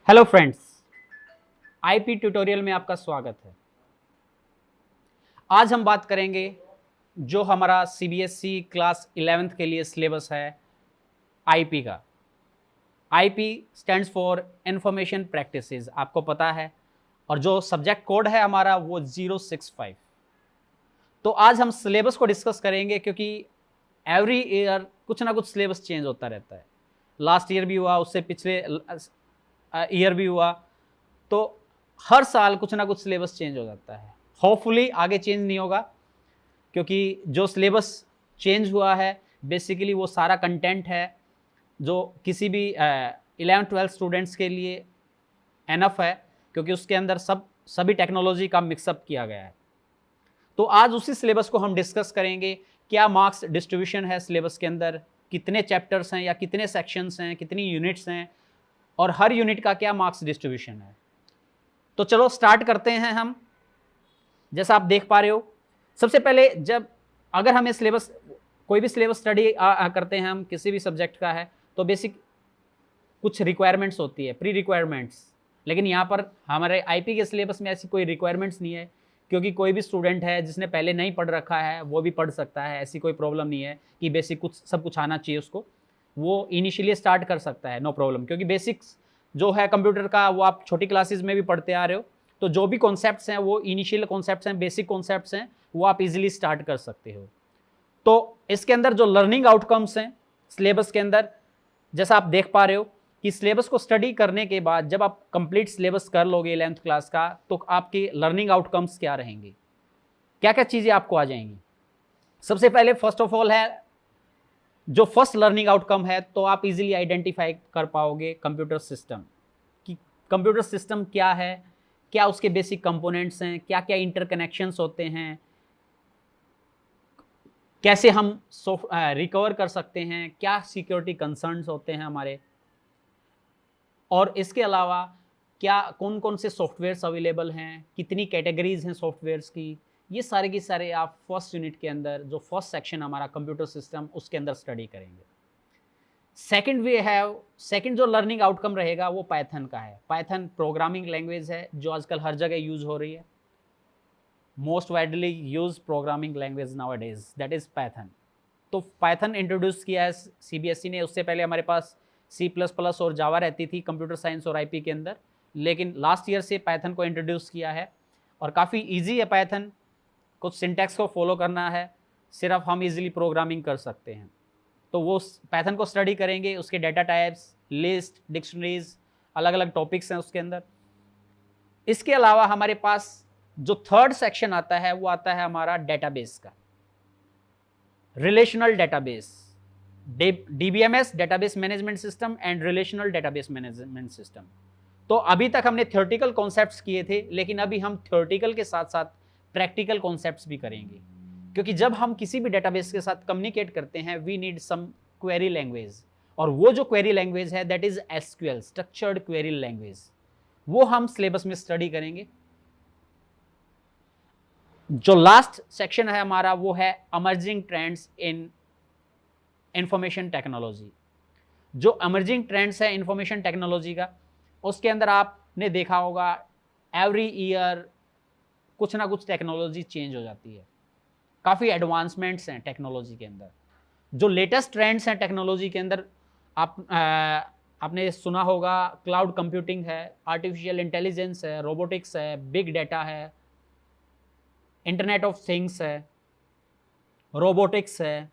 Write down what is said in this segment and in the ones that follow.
Hello friends, IP tutorial में आपका स्वागत है। आज हम बात करेंगे जो हमारा सीबीएसई क्लास 11th के लिए सिलेबस है आईपी का। IP stands for information practices, आपको पता है, और जो सब्जेक्ट कोड है हमारा वो 065। तो आज हम सिलेबस को डिस्कस करेंगे क्योंकि एवरी ईयर कुछ ना कुछ सिलेबस चेंज होता रहता है। लास्ट ईयर भी हुआ, उससे पिछले ईयर भी हुआ, तो हर साल कुछ ना कुछ सिलेबस चेंज हो जाता है। होपफुली आगे चेंज नहीं होगा, क्योंकि जो सिलेबस चेंज हुआ है बेसिकली वो सारा कंटेंट है जो किसी भी 11th-12th स्टूडेंट्स के लिए एनफ है, क्योंकि उसके अंदर सभी टेक्नोलॉजी का मिक्सअप किया गया है। तो आज उसी सिलेबस को हम डिस्कस करेंगे। क्या मार्क्स डिस्ट्रीब्यूशन है सिलेबस के अंदर, कितने चैप्टर्स हैं या कितने सेक्शंस हैं, कितनी यूनिट्स हैं, और हर यूनिट का क्या मार्क्स डिस्ट्रीब्यूशन है। तो चलो स्टार्ट करते हैं हम। जैसा आप देख पा रहे हो, सबसे पहले जब अगर हमें सिलेबस, कोई भी सिलेबस स्टडी करते हैं हम किसी भी सब्जेक्ट का है, तो बेसिक कुछ रिक्वायरमेंट्स होती है, प्री रिक्वायरमेंट्स। लेकिन यहाँ पर हमारे आईपी के सिलेबस में ऐसी कोई रिक्वायरमेंट्स नहीं है, क्योंकि कोई भी स्टूडेंट है जिसने पहले नहीं पढ़ रखा है वो भी पढ़ सकता है। ऐसी कोई प्रॉब्लम नहीं है कि बेसिक कुछ सब कुछ आना चाहिए उसको, वो इनिशियली स्टार्ट कर सकता है, नो प्रॉब्लम। क्योंकि बेसिक्स जो है कंप्यूटर का वो आप छोटी क्लासेस में भी पढ़ते आ रहे हो, तो जो भी कॉन्सेप्ट्स हैं वो इनिशियल कॉन्सेप्ट्स हैं, बेसिक कॉन्सेप्ट्स हैं, वो आप इजीली स्टार्ट कर सकते हो। तो इसके अंदर जो लर्निंग आउटकम्स हैं सिलेबस के अंदर, जैसा आप देख पा रहे हो कि सिलेबस को स्टडी करने के बाद जब आप कंप्लीट सिलेबस कर लोगे 11th क्लास का, तो आपके लर्निंग आउटकम्स क्या रहेंगे, क्या क्या चीज़ें आपको आ जाएंगी। सबसे पहले फर्स्ट ऑफ ऑल है जो फर्स्ट लर्निंग आउटकम है, तो आप इजीली आइडेंटिफाई कर पाओगे कंप्यूटर सिस्टम, कि कंप्यूटर सिस्टम क्या है, क्या उसके बेसिक कंपोनेंट्स हैं, क्या क्या इंटरकनेक्शंस होते हैं, कैसे हम रिकवर कर सकते हैं, क्या सिक्योरिटी कंसर्न्स होते हैं हमारे, और इसके अलावा क्या कौन कौन से सॉफ्टवेयर्स अवेलेबल हैं, कितनी कैटेगरीज हैं सॉफ्टवेयर्स की। ये सारे के सारे आप फर्स्ट यूनिट के अंदर, जो फर्स्ट सेक्शन हमारा कंप्यूटर सिस्टम, उसके अंदर स्टडी करेंगे। सेकंड जो लर्निंग आउटकम रहेगा वो पाइथन का है। पाइथन प्रोग्रामिंग लैंग्वेज है जो आजकल हर जगह यूज हो रही है, most widely use programming language now days, that is Python. तो पाइथन इंट्रोड्यूस किया है सीबीएसई ने। उससे पहले हमारे पास C++ और जावा रहती थी कंप्यूटर साइंस और आईपी के अंदर, लेकिन लास्ट ईयर से पाइथन को इंट्रोड्यूस किया है, और काफ़ी इजी है पाइथन। कुछ सिंटैक्स को फॉलो करना है, सिर्फ हम इजीली प्रोग्रामिंग कर सकते हैं। तो वो पाइथन को स्टडी करेंगे, उसके डाटा टाइप्स, लिस्ट, डिक्शनरीज, अलग अलग टॉपिक्स हैं उसके अंदर। इसके अलावा हमारे पास जो थर्ड सेक्शन आता है वो आता है हमारा डेटाबेस का, relational database, DBMS, database management system and relational database management system. तो अभी तक हमने थ्योरेटिकल कॉन्सेप्ट्स किए थे, लेकिन अभी हम थ्योरेटिकल के साथ साथ प्रैक्टिकल कॉन्सेप्ट्स भी करेंगे, क्योंकि जब हम किसी भी डेटाबेस के साथ कम्युनिकेट करते हैं we need some query language, और वो जो क्वेरी लैंग्वेज है that is SQL, structured query language, वो हम सिलेबस में स्टडी करेंगे। जो लास्ट सेक्शन है हमारा वो है emerging trends in information technology. जो अमर्जिंग ट्रेंड्स है इंफॉर्मेशन टेक्नोलॉजी का, उसके अंदर आपने देखा होगा एवरी ईयर कुछ ना कुछ टेक्नोलॉजी चेंज हो जाती है, काफ़ी एडवांसमेंट्स हैं टेक्नोलॉजी के अंदर। जो लेटेस्ट ट्रेंड्स हैं टेक्नोलॉजी के अंदर, आपने सुना होगा क्लाउड कंप्यूटिंग है, आर्टिफिशियल इंटेलिजेंस है, रोबोटिक्स है, बिग डेटा है, इंटरनेट ऑफ थिंग्स है, रोबोटिक्स है,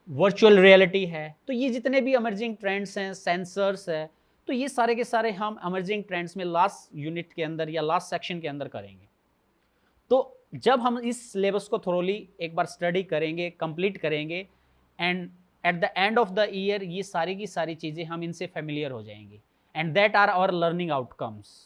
वर्चुअल रियलिटी है। तो ये जितने भी अमर्जिंग ट्रेंड्स हैं, सेंसर्स है, तो ये सारे के सारे हम अमर्जिंग ट्रेंड्स में लास्ट यूनिट के अंदर या लास्ट सेक्शन के अंदर करेंगे। तो जब हम इस सिलेबस को थोरोली एक बार स्टडी करेंगे, कंप्लीट करेंगे, and at the end of the year ये सारी की सारी चीज़ें हम इनसे फेमिलियर हो जाएंगे, and that are our learning outcomes.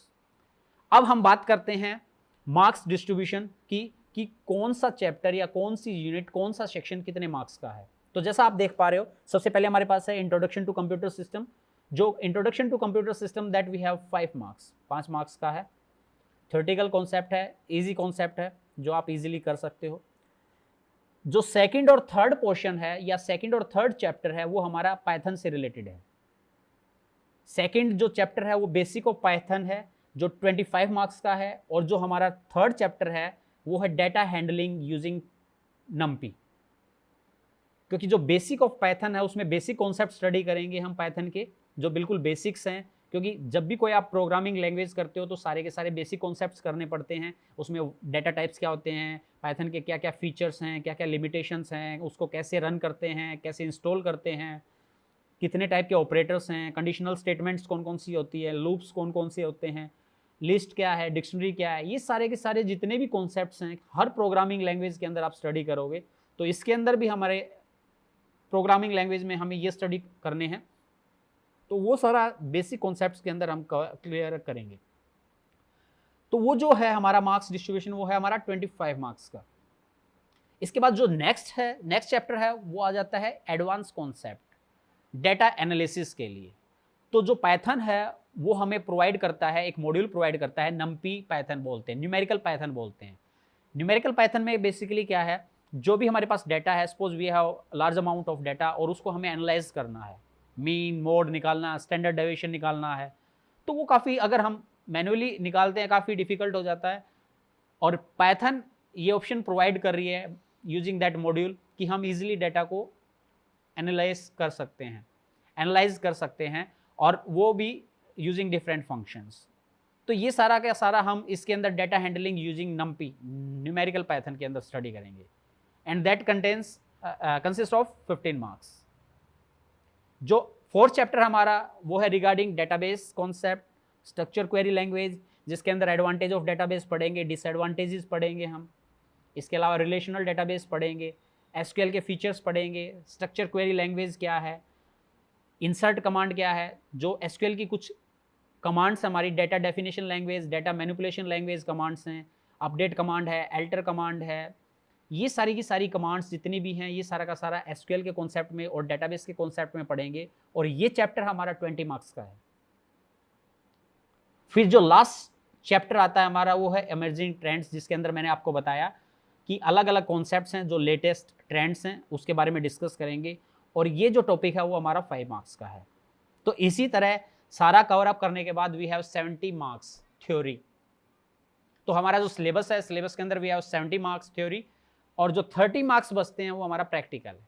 अब हम बात करते हैं मार्क्स डिस्ट्रीब्यूशन की, कि कौन सा चैप्टर या कौन सी यूनिट, कौन सा सेक्शन कितने मार्क्स का है। तो जैसा आप देख पा रहे हो, सबसे पहले हमारे पास है इंट्रोडक्शन टू कंप्यूटर सिस्टम। जो introduction to computer system that we have 5 marks, 5 marks का है। थ्योरेटिकल कॉन्सेप्ट है, इजी कॉन्सेप्ट है जो आप इजीली कर सकते हो। जो सेकंड और थर्ड पोर्शन है या सेकंड और थर्ड चैप्टर है वो हमारा पाइथन से रिलेटेड है। सेकंड जो चैप्टर है वो बेसिक ऑफ पाइथन है जो 25 मार्क्स का है, और जो हमारा थर्ड चैप्टर है वो है डेटा हैंडलिंग यूजिंग नम्पी। क्योंकि जो बेसिक ऑफ पाइथन है उसमें बेसिक कॉन्सेप्ट स्टडी करेंगे हम पाइथन के, जो बिल्कुल बेसिक्स हैं, क्योंकि जब भी कोई आप प्रोग्रामिंग लैंग्वेज करते हो तो सारे के सारे बेसिक कॉन्सेप्ट्स करने पड़ते हैं। उसमें डेटा टाइप्स क्या होते हैं, पाइथन के क्या क्या फीचर्स हैं, क्या क्या लिमिटेशंस हैं, उसको कैसे रन करते हैं, कैसे इंस्टॉल करते हैं, कितने टाइप के ऑपरेटर्स हैं, कंडीशनल स्टेटमेंट्स कौन कौन सी होती है, लूप्स कौन कौन से होते हैं, लिस्ट क्या है, डिक्शनरी क्या है, ये सारे के सारे जितने भी कॉन्सेप्ट्स हैं हर प्रोग्रामिंग लैंग्वेज के अंदर आप स्टडी करोगे। तो इसके अंदर भी हमारे प्रोग्रामिंग लैंग्वेज में हमें ये स्टडी करने हैं, तो वो सारा बेसिक कॉन्सेप्ट्स के अंदर हम क्लियर करेंगे। तो वो जो है हमारा मार्क्स डिस्ट्रीब्यूशन वो है हमारा 25 मार्क्स का। इसके बाद जो नेक्स्ट चैप्टर है वो आ जाता है एडवांस कॉन्सेप्ट डेटा एनालिसिस के लिए। तो जो पाइथन है वो हमें प्रोवाइड करता है, एक मॉड्यूल प्रोवाइड करता है, नम्पी पाइथन बोलते हैं, न्यूमेरिकल पाइथन बोलते हैं। न्यूमेरिकल पाइथन में बेसिकली क्या है, जो भी हमारे पास डाटा है, suppose we have large amount of data और उसको हमें एनालाइज करना है, मीन मोड निकालना, स्टैंडर्ड डेविएशन निकालना है, तो वो काफ़ी, अगर हम मैनुअली निकालते हैं काफ़ी डिफिकल्ट हो जाता है। और पाइथन ये ऑप्शन प्रोवाइड कर रही है यूजिंग दैट मॉड्यूल कि हम इजीली डाटा को एनालाइज कर सकते हैं और वो भी यूजिंग डिफरेंट फंक्शंस। तो ये सारा का सारा हम इसके अंदर data handling using NumPy numerical Python के अंदर स्टडी करेंगे, and that consist of 15 marks. जो फोर्थ चैप्टर हमारा वो है regarding database concept, structure query language, जिसके अंदर एडवांटेज ऑफ डेटाबेस पढ़ेंगे, डिसएडवांटेजेस पढ़ेंगे हम, इसके अलावा रिलेशनल डेटाबेस पढ़ेंगे, एसक्यूएल के फीचर्स पढ़ेंगे, स्ट्रक्चर क्वेरी लैंग्वेज क्या है, इंसर्ट कमांड क्या है, जो एसक्यूएल की कुछ कमांड्स हमारी data definition language, data manipulation language commands हैं, अपडेट कमांड है, एल्टर कमांड है, ये सारी की सारी कमांड्स जितनी भी हैं ये सारा का सारा एसक्यूएल के कॉन्सेप्ट में और डेटाबेस के कॉन्सेप्ट में पढ़ेंगे, और ये चैप्टर हमारा 20 मार्क्स का है। फिर जो लास्ट चैप्टर आता है हमारा वो है इमर्जिंग ट्रेंड्स, जिसके अंदर मैंने आपको बताया कि अलग अलग कॉन्सेप्ट्स हैं जो लेटेस्ट ट्रेंड्स हैं उसके बारे में डिस्कस करेंगे, और ये जो टॉपिक है वो हमारा 5 मार्क्स का है। तो इसी तरह सारा कवर अप करने के बाद वी हैव 70 मार्क्स थ्योरी। तो हमारा जो सिलेबस है, सिलेबस के अंदर वी हैव 70 मार्क्स थ्योरी, और जो 30 मार्क्स बचते हैं वो हमारा प्रैक्टिकल है।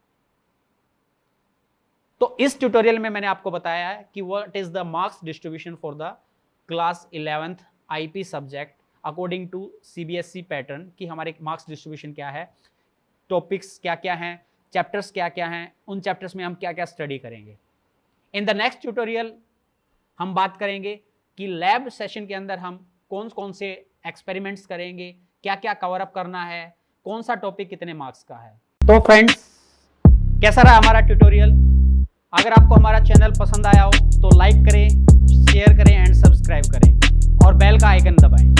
तो इस ट्यूटोरियल में मैंने आपको बताया है कि what is the marks distribution for the class 11th IP subject according to CBSE pattern, कि हमारे मार्क्स डिस्ट्रीब्यूशन क्या है, टॉपिक्स क्या क्या हैं, चैप्टर्स क्या क्या हैं, उन चैप्टर्स में हम क्या क्या स्टडी करेंगे। इन द नेक्स्ट ट्यूटोरियल हम बात करेंगे कि लैब सेशन के अंदर हम कौन कौन से एक्सपेरिमेंट्स करेंगे, क्या क्या कवर अप करना है, कौन सा टॉपिक कितने मार्क्स का है। तो फ्रेंड्स, कैसा रहा हमारा ट्यूटोरियल? अगर आपको हमारा चैनल पसंद आया हो तो लाइक करें, शेयर करें एंड सब्सक्राइब करें और बेल का आइकन दबाएं।